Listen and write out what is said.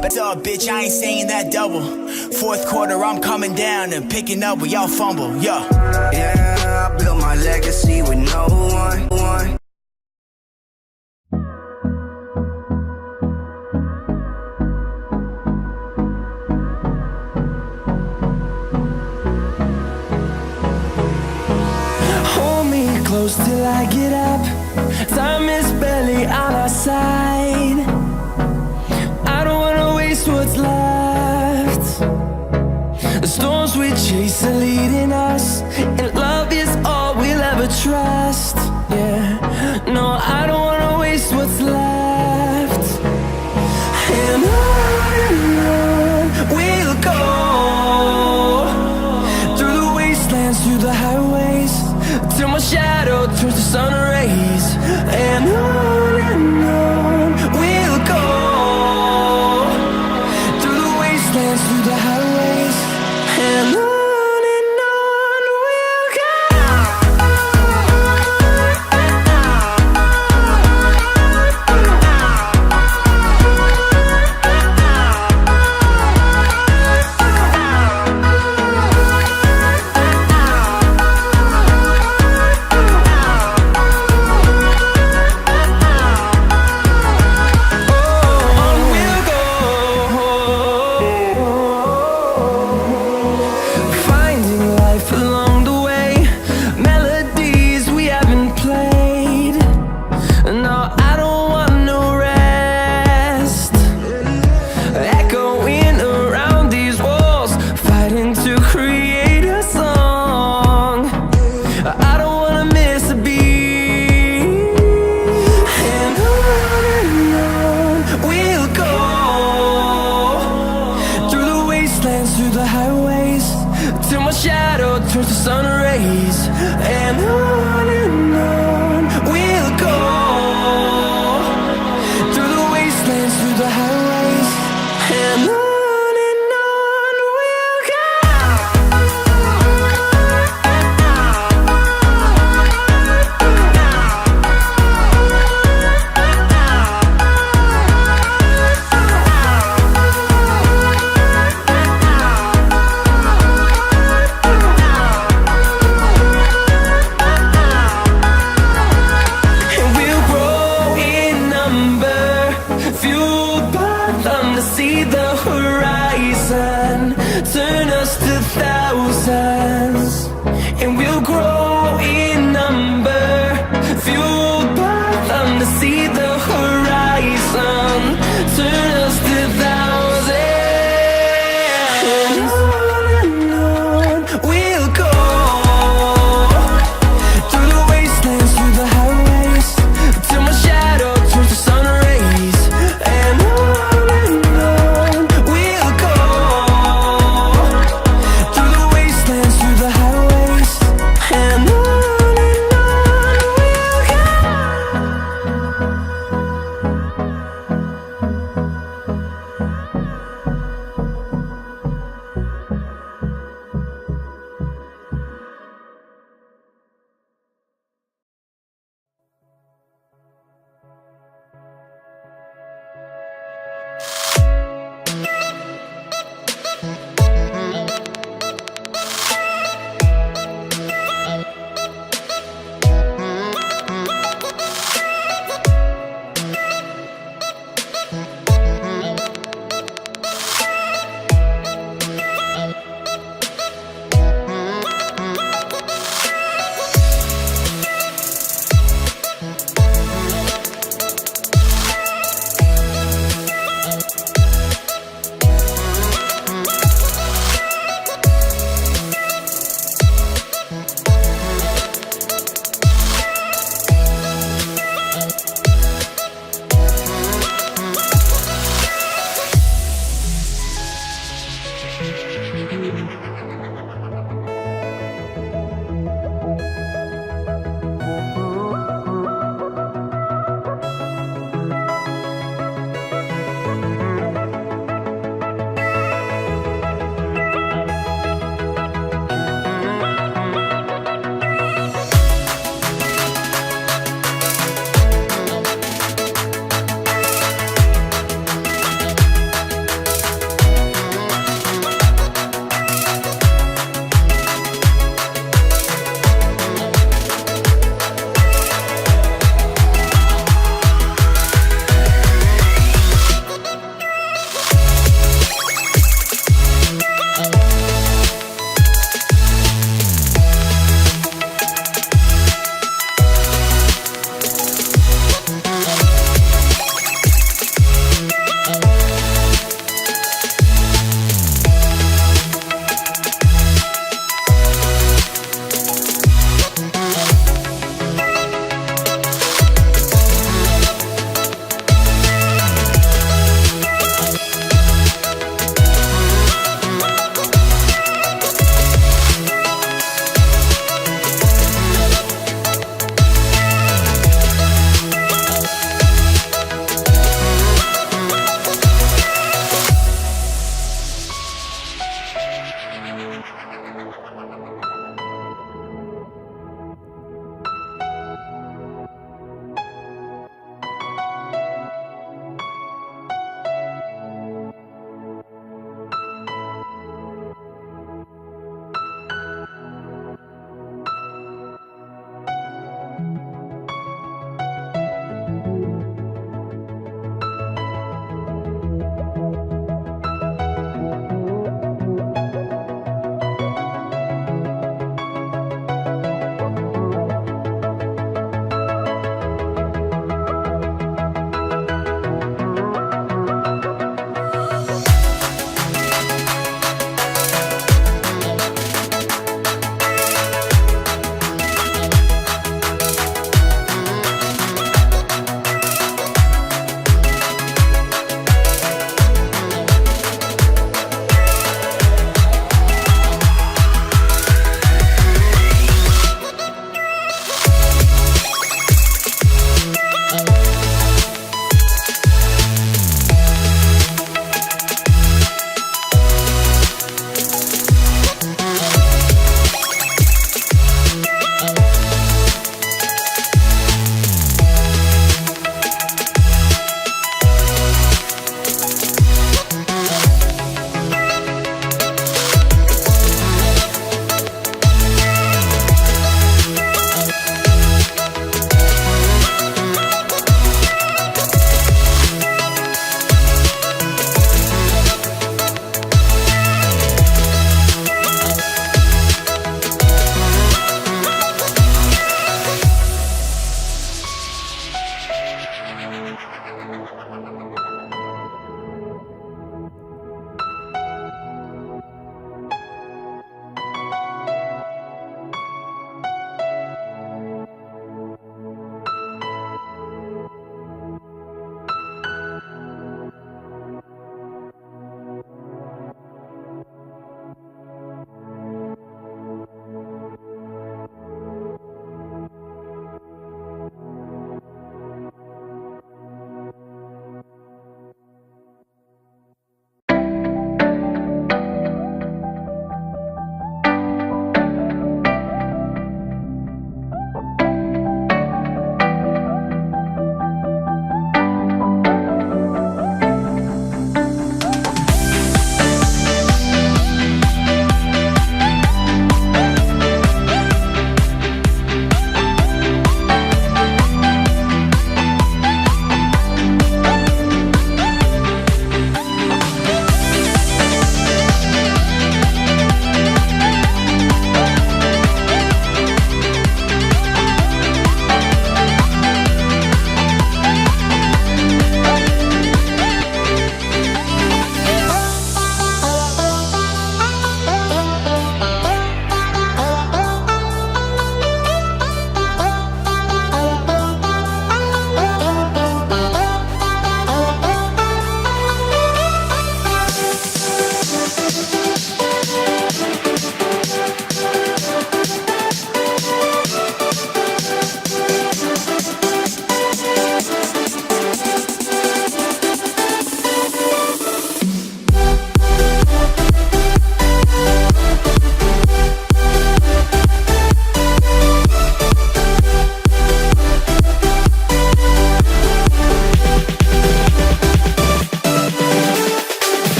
But bitch, I ain't saying that double. Fourth quarter, I'm coming down and picking up where y'all fumble. Yeah, I built my legacy with no one. Hold me close till I get up. Time is barely on our side. I don't wanna waste what's left. The storms we chase are leading us, and love is all we'll ever trust. Yeah, no, I don't wanna waste what's left. And on we'll go, through the wastelands, through the highways, till my shadow turns to sun rays. And on we'll go, through the wastelands, through the highways, and on we'll go. Through the highways, till my shadow turns to sun rays. And on